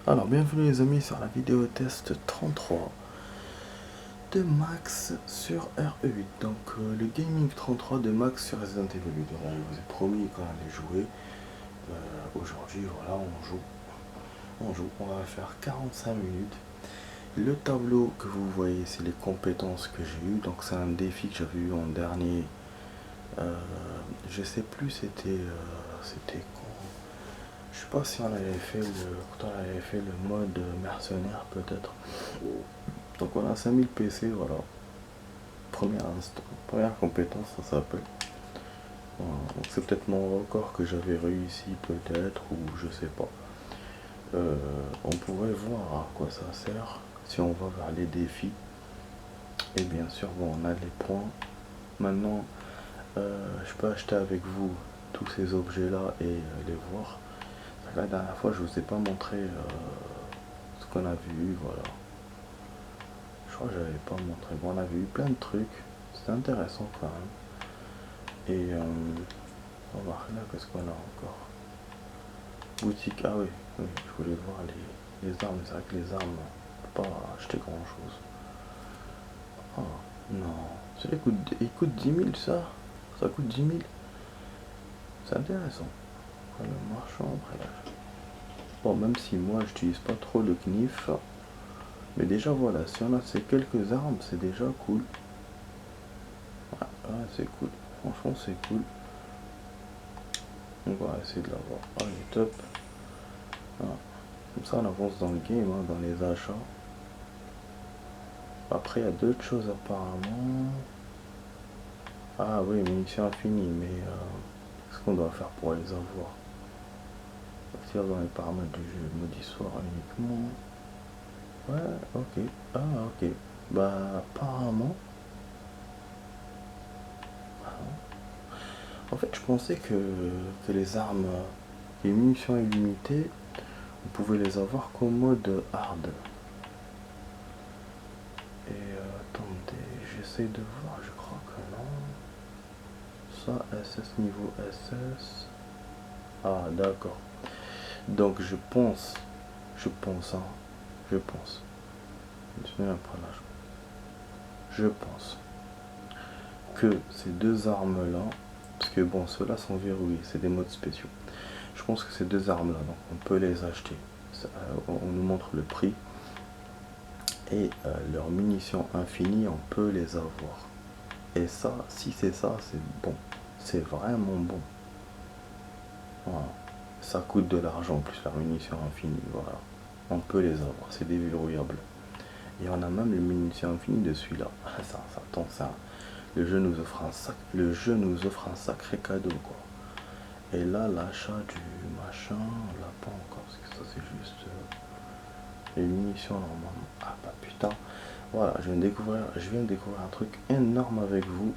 Alors, bienvenue les amis sur la vidéo test 33 de Max sur RE8. Donc, le Gaming 33 de Max sur Resident Evil 8. Voilà, je vous ai promis qu'on allait jouer. Aujourd'hui, voilà, on joue. On va faire 45 minutes. Le tableau que vous voyez, c'est les compétences que j'ai eues. Donc, c'est un défi que j'avais eu en dernier. Je sais plus, c'était quand. Je sais pas si on avait fait le mode mercenaire peut-être. Donc on a 5000 PC, voilà. Première compétence, ça s'appelle. Voilà. Donc c'est peut-être mon record que j'avais réussi peut-être, ou je sais pas. On pourrait voir à quoi ça sert si on va vers les défis. Et bien sûr, bon, on a les points. Maintenant, je peux acheter avec vous tous ces objets-là et les voir. La dernière fois, je vous ai pas montré ce qu'on a vu, voilà. Je crois que j'avais pas montré. Bon, on avait eu plein de trucs. C'était intéressant quand même. Et on va voir là, qu'est-ce qu'on a encore. Boutique, ah oui, oui, je voulais voir les armes. C'est vrai que les armes, on peut pas acheter grand chose. Oh, non. Il coûte 10 000 ça. Ça coûte 10 000. C'est intéressant. Le marchand, après là. Bon, même si moi j'utilise pas trop le knif. Mais déjà voilà, si on a ces quelques armes, c'est déjà cool. Ouais, c'est cool. Franchement, c'est cool. On va essayer de l'avoir. Ah, il est top. Ah. Comme ça, on avance dans le game, hein, dans les achats. Après, il y a d'autres choses apparemment. Ah oui, munitions infinies, mais qu'est-ce qu'on doit faire pour les avoir? Partir dans les paramètres du jeu, mode histoire uniquement. Ouais, ok. Ah, ok. Bah, apparemment. En fait, je pensais que les armes, les munitions illimitées, on pouvait les avoir qu'en mode hard. Et attendez, j'essaie de voir, je crois que non. Ça, SS niveau SS. Ah, d'accord. Donc je pense, hein, je pense. Je pense que ces deux armes-là, parce que bon, ceux-là sont verrouillés, c'est des modes spéciaux. Je pense que ces deux armes-là, donc on peut les acheter. On nous montre le prix. Et leurs munitions infinies, on peut les avoir. Et ça, si c'est ça, c'est bon. C'est vraiment bon. Voilà. Ça coûte de l'argent en plus, la munition infinie. Voilà. On peut les avoir, c'est déverrouillable. Et on a même les munitions infinies de celui-là. Ça, attends, ça. Le jeu nous offre un sacré cadeau, quoi. Et là, l'achat du machin, on l'a pas encore, parce que ça, c'est juste les munitions normalement. Ah bah putain. Voilà, je viens de découvrir un truc énorme avec vous.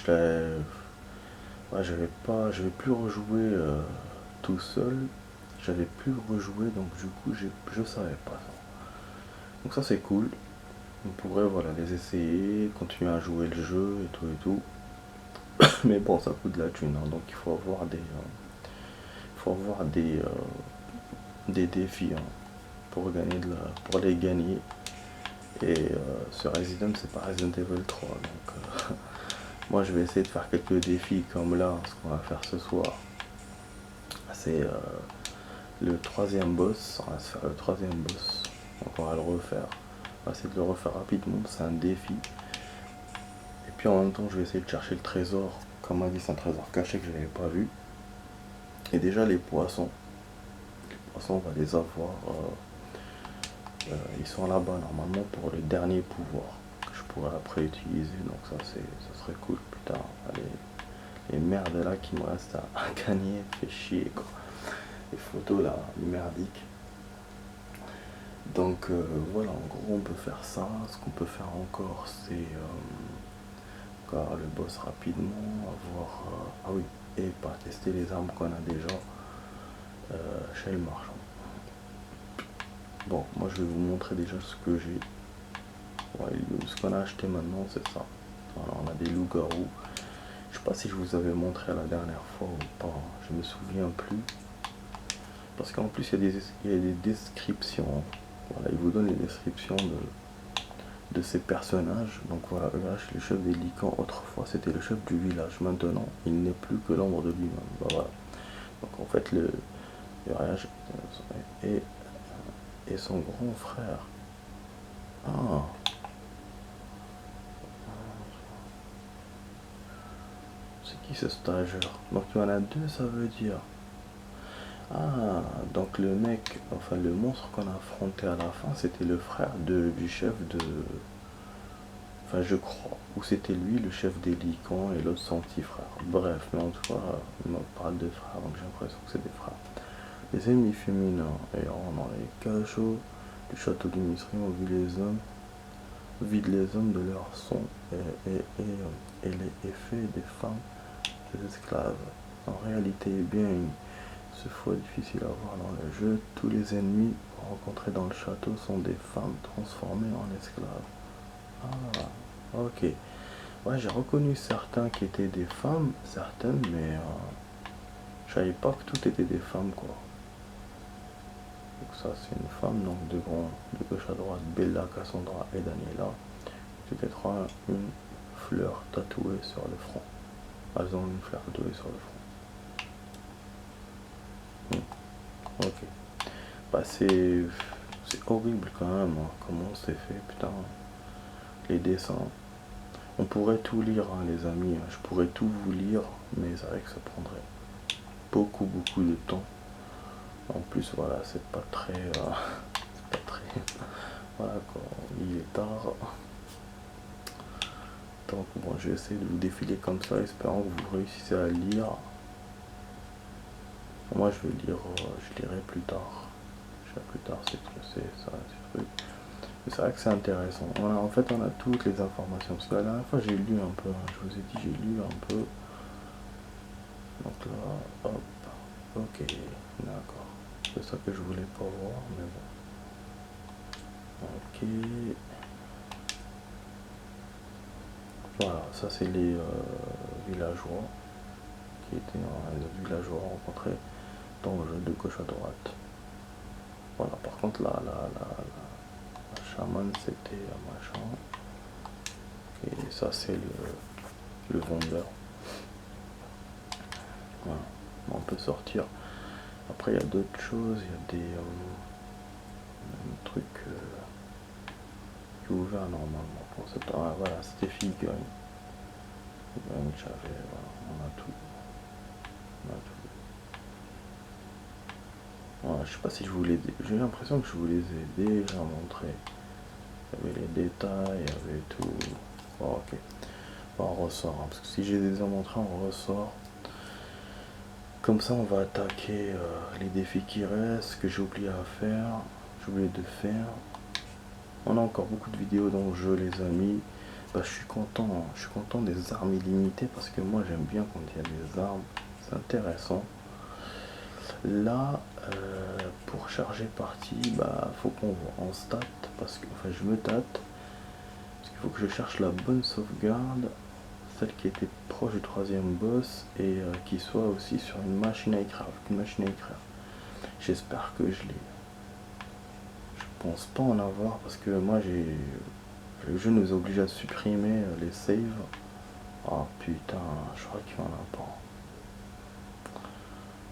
Ouais, je vais plus rejouer tout seul. J'avais plus rejoué, donc du coup, je savais pas ça. Donc ça, c'est cool. On pourrait, voilà, les essayer, continuer à jouer le jeu et tout et tout. Mais bon, ça coûte de la thune, hein, donc il faut avoir des défis, hein, pour les gagner. Et ce Resident, c'est pas Resident Evil 3, donc moi je vais essayer de faire quelques défis comme là, ce qu'on va faire ce soir. C'est le troisième boss, on va se faire le troisième boss, donc on va le refaire. On va essayer de le refaire rapidement, c'est un défi. Et puis en même temps, je vais essayer de chercher le trésor. Comme on m'a dit, c'est un trésor caché que je n'avais pas vu. Et déjà les poissons, on va les avoir. Ils sont là-bas normalement pour le dernier pouvoir que je pourrais après utiliser. Donc ça serait cool. Putain, allez, les merdes là qui me restent à gagner, fait chier quoi. Les photos là, merdiques. Donc voilà, en gros on peut faire ça. Ce qu'on peut faire encore, c'est le boss rapidement, avoir ah oui, et pas tester les armes qu'on a déjà chez le marchand. Bon, moi je vais vous montrer déjà ce que j'ai. Ouais, ce qu'on a acheté maintenant, c'est ça. Voilà, on a des loups-garous. Je sais pas si je vous avais montré la dernière fois ou pas, je me souviens plus. Parce qu'en plus, il y a des descriptions. Voilà, il vous donne les descriptions de ces personnages. Donc voilà, EH, le chef des Lycans, autrefois c'était le chef du village. Maintenant, il n'est plus que l'ombre de lui-même. Bah, voilà. Donc en fait, le EH et son grand frère. Ah, c'est qui ce stagiaire? Donc il y en a deux, ça veut dire. Ah, donc le mec, enfin le monstre qu'on a affronté à la fin, c'était le frère du chef de... Enfin je crois. Ou c'était lui le chef des Lycans et l'autre son petit frère. Bref, mais en tout cas, il me parle de frères, donc j'ai l'impression que c'est des frères. Les ennemis féminins errant dans les cachots du château du Misri ont vu les hommes, vide les hommes de leur son et les effets des femmes, des esclaves. En réalité, bien ce fois difficile à voir dans le jeu, tous les ennemis rencontrés dans le château sont des femmes transformées en esclaves. Ah, ok. Ouais, j'ai reconnu certains qui étaient des femmes, certaines, mais je savais pas que toutes étaient des femmes, quoi. Donc ça, c'est une femme, donc de gauche à droite, Bella, Cassandra et Daniela. C'était une fleur tatouée sur le front. Elles ont une fleur tatouée sur le front. Ok. Bah c'est horrible quand même, hein, comment c'est fait, putain. Les dessins. On pourrait tout lire, hein, les amis. Je pourrais tout vous lire, mais c'est vrai que ça prendrait beaucoup de temps. En plus, voilà, c'est pas très... c'est pas très... Voilà quoi, il est tard. Donc bon, je vais essayer de vous défiler comme ça, espérant que vous réussissez à lire. Moi je vais lire, je lirai plus tard. Je lirai plus tard c'est ça, ces trucs. Mais c'est vrai que c'est intéressant. Voilà, en fait on a toutes les informations. Parce que la dernière fois j'ai lu un peu, hein, je vous ai dit j'ai lu un peu. Donc là, hop, ok, d'accord. C'est ça que je voulais pas voir, mais bon. Ok. Voilà, ça c'est les villageois qui étaient les villageois rencontrés dans le jeu de gauche à droite. Voilà, par contre la chamane c'était un machin. Et ça c'est le vendeur. Voilà, on peut sortir. Après il y a d'autres choses, il y a des trucs qui sont ouverts normalement. Pour cette... Ah, voilà, c'était figurine. Figurine, j'avais, voilà, on a tout. On a tout. Voilà, je sais pas si je vous les... J'ai l'impression que je vous les ai déjà montrés. Il y avait les détails, il y avait tout. Bon, ok. Bon, on ressort, hein, parce que si j'ai déjà montré, on ressort. Comme ça, on va attaquer les défis qui restent, que j'ai oublié à faire. J'ai oublié de faire. On a encore beaucoup de vidéos dans le jeu, les amis. Bah, je suis content des armes illimitées parce que moi j'aime bien quand il y a des armes. C'est intéressant. Là, pour charger partie, bah faut qu'on voit en stats parce que enfin je me tâte parce qu'il faut que je cherche la bonne sauvegarde, celle qui était proche du troisième boss et qui soit aussi sur une machine à écrire. J'espère que je l'ai. Je pense pas en avoir parce que moi le jeu nous oblige à supprimer les saves. Oh putain, je crois qu'il y en a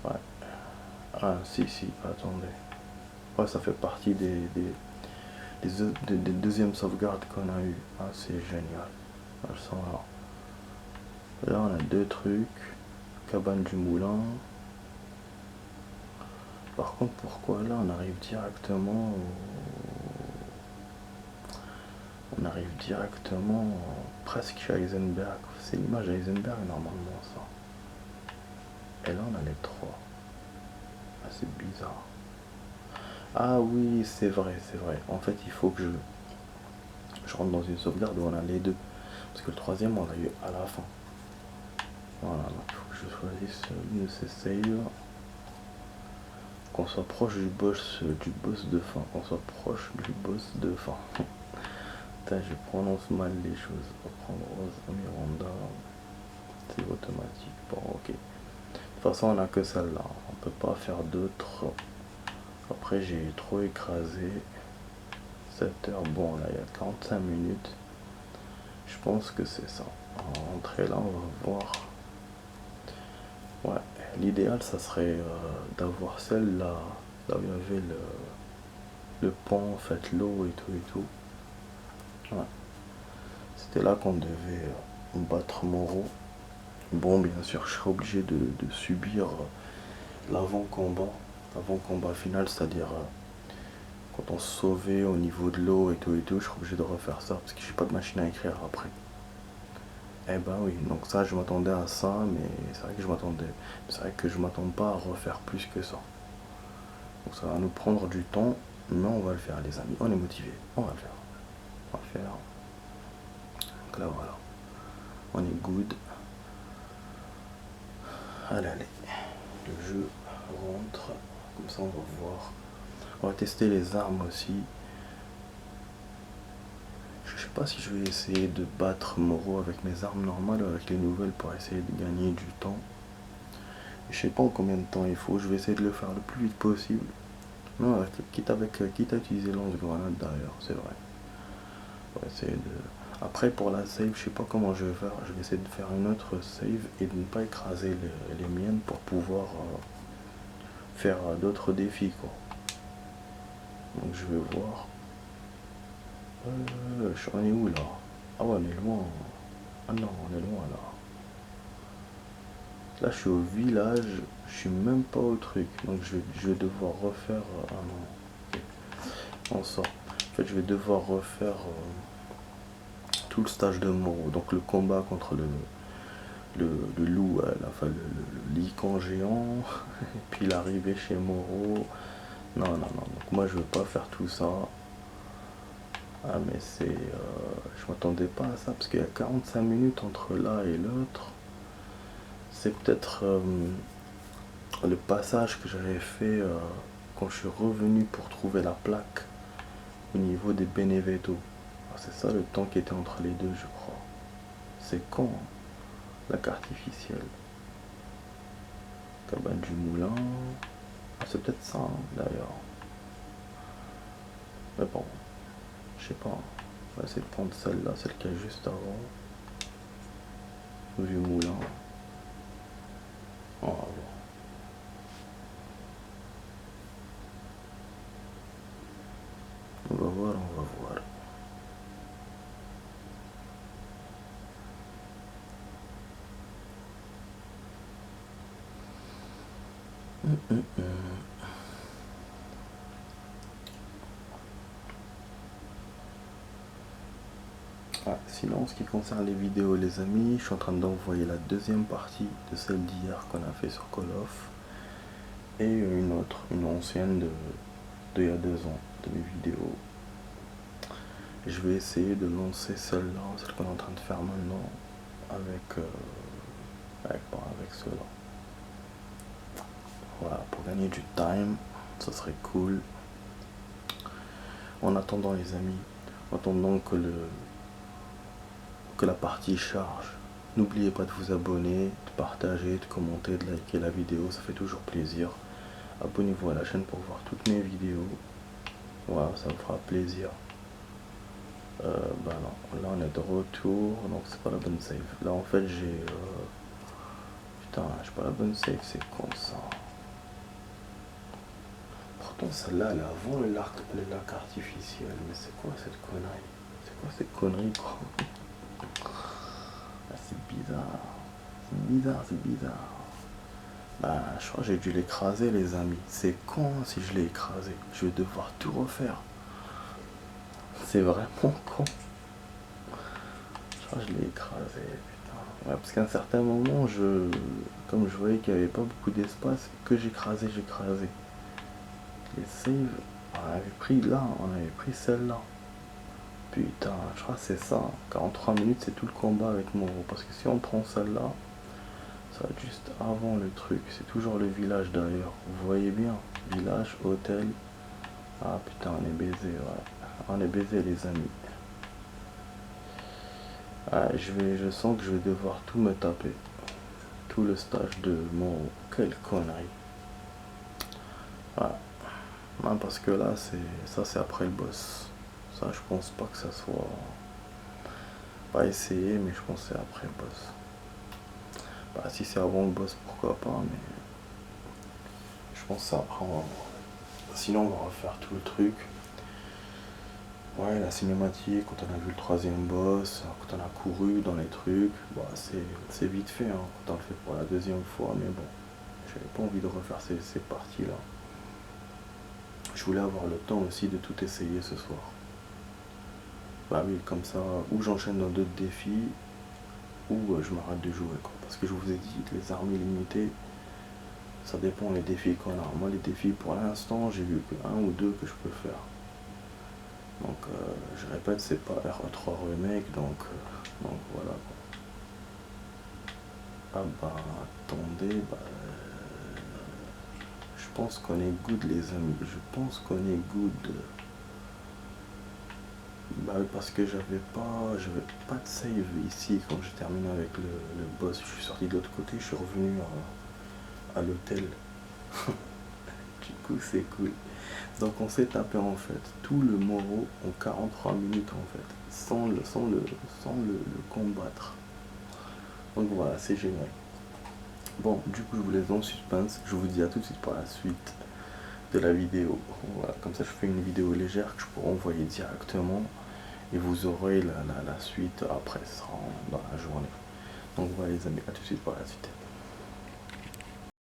pas. Ouais. Ah si, attendez. Ouais, ça fait partie des deuxièmes sauvegardes qu'on a eu. Ah c'est génial. Elles sont là. Là on a deux trucs. Cabane du moulin. Par contre pourquoi là on arrive directement On arrive directement presque chez Heisenberg. C'est l'image d'Heisenberg normalement ça. Et là on a les trois. Ah, c'est bizarre. Ah oui, c'est vrai. En fait, il faut que je rentre dans une sauvegarde où on a les deux. Parce que le troisième, on l'a eu à la fin. Voilà, donc il faut que je choisisse une de ces saves. Qu'on soit proche du boss de fin. Qu'on soit proche du boss de fin. Putain, je prononce mal les choses. Reprendre Rose, Miranda. C'est automatique. Bon, ok. De toute façon, on a que celle-là. On peut pas faire d'autres. Après j'ai trop écrasé. 7 heures, bon là il y a 45 minutes. Je pense que c'est ça. On va rentrer là, on va voir. Ouais, l'idéal ça serait d'avoir celle là, là où il y avait le pont, en fait, l'eau et tout et tout. Ouais. C'était là qu'on devait battre Moreau. Bon, bien sûr, je serais obligé de subir l'avant-combat. L'avant-combat final, c'est-à-dire quand on se sauvait au niveau de l'eau et tout, je serais obligé de refaire ça parce que j'ai pas de machine à écrire après. Eh ben oui, donc ça, je m'attendais à ça, mais c'est vrai que je m'attends pas à refaire plus que ça. Donc ça va nous prendre du temps, mais on va le faire, les amis. On est motivés, on va le faire. On va le faire. Donc là, voilà. On est good. Allez, allez. Le jeu rentre. Comme ça, on va voir. On va tester les armes aussi. Je sais pas si je vais essayer de battre Moreau avec mes armes normales ou avec les nouvelles pour essayer de gagner du temps. Je sais pas en combien de temps il faut. Je vais essayer de le faire le plus vite possible. Non, quitte à utiliser lance-grenade derrière, c'est vrai. On va essayer de... Après, pour la save, je sais pas comment je vais faire. Je vais essayer de faire une autre save et de ne pas écraser les miennes pour pouvoir faire d'autres défis, quoi. Donc je vais voir. On est où là? Ah ouais, on est loin. Ah non, on est loin là. Là, je suis au village. Je suis même pas au truc. Donc je vais devoir refaire. Ah non. Ok. On sort. En fait, je vais devoir refaire tout le stage de Moreau. Donc le combat contre le loup, enfin le lycan géant. Et puis l'arrivée chez Moreau. Non, non, non. Donc moi, je veux pas faire tout ça. Ah mais c'est... je m'attendais pas à ça, parce qu'il y a 45 minutes entre là et l'autre. C'est peut-être le passage que j'avais fait quand je suis revenu pour trouver la plaque au niveau des Benevento. Ah, c'est ça le temps qui était entre les deux, je crois. C'est con, hein, la carte artificielle. Cabane du moulin. Ah, c'est peut-être ça, hein, d'ailleurs. Mais bon, je sais pas. On va essayer de prendre celle-là, celle qu'il y a juste avant. Vieux moulin. On va voir. On va voir, on va voir. Ah, sinon, en ce qui concerne les vidéos, les amis, je suis en train d'envoyer la deuxième partie de celle d'hier qu'on a fait sur Call of. Et une autre, une ancienne de il y a 2 ans, de mes vidéos. Je vais essayer de lancer celle-là, celle qu'on est en train de faire maintenant, avec cela. Voilà, pour gagner du time, ça serait cool. En attendant, les amis, en attendant que la partie charge, n'oubliez pas de vous abonner, de partager, de commenter, de liker la vidéo, ça fait toujours plaisir. Abonnez-vous à la chaîne pour voir toutes mes vidéos. Voilà, ça me fera plaisir. Bah non, là on est de retour, donc c'est pas la bonne save. Là en fait j'ai... Putain, j'ai pas la bonne save, c'est con ça. Pourtant celle-là elle est avant le lac artificiel, mais c'est quoi cette connerie? C'est quoi cette connerie quoi? Ah, c'est bizarre. C'est bizarre, c'est bizarre. Bah je crois que j'ai dû l'écraser les amis. C'est con si je l'ai écrasé. Je vais devoir tout refaire. C'est vraiment con. Je crois que je l'ai écrasé, putain. Ouais, parce qu'à un certain moment, comme je voyais qu'il n'y avait pas beaucoup d'espace, que j'écrasais. Les saves, on avait pris celle-là. Putain, je crois que c'est ça. 43 minutes, c'est tout le combat avec Moreau. Parce que si on prend celle-là, ça va être juste avant le truc. C'est toujours le village d'ailleurs. Vous voyez bien. Village, hôtel. Ah putain, on est baisé, ouais. On est baisé les amis. Ah, je sens que je vais devoir tout me taper. Tout le stage de Moreau. Quelle connerie. Voilà. Non, parce que là, c'est après le boss. Ça, je pense pas que ça soit... Pas essayé, mais je pense que c'est après le boss. Bah, si c'est avant le boss, pourquoi pas, mais je pense que c'est après, on va voir. Sinon, on va refaire tout le truc. Ouais, la cinématique, quand on a vu le troisième boss, quand on a couru dans les trucs, bah, c'est vite fait, hein, quand on le fait pour la deuxième fois, mais bon, j'avais pas envie de refaire ces parties-là. Je voulais avoir le temps aussi de tout essayer ce soir. Bah oui, comme ça, ou j'enchaîne dans d'autres défis, ou je m'arrête de jouer, quoi. Parce que je vous ai dit, les armes illimitées, ça dépend des défis qu'on a. Moi, les défis, pour l'instant, j'ai vu que un ou deux que je peux faire. Donc, je répète, c'est pas RE3 Remake, donc voilà, quoi. Ah bah, attendez, bah, je pense qu'on est good, les amis. Je pense qu'on est good. Bah oui, parce que j'avais pas de save ici quand j'ai terminé avec le boss. Je suis sorti de l'autre côté, je suis revenu à l'hôtel. Du coup, c'est cool. Donc on s'est tapé en fait tout le Moro en 43 minutes en fait, sans le combattre. Donc voilà, c'est génial. Bon, du coup, je vous laisse dans le suspense. Je vous dis à tout de suite pour la suite de la vidéo. Voilà, comme ça, je fais une vidéo légère que je pourrai envoyer directement. Et vous aurez la suite après, ce sera dans la journée. Donc voilà les amis, à tout de suite pour la suite.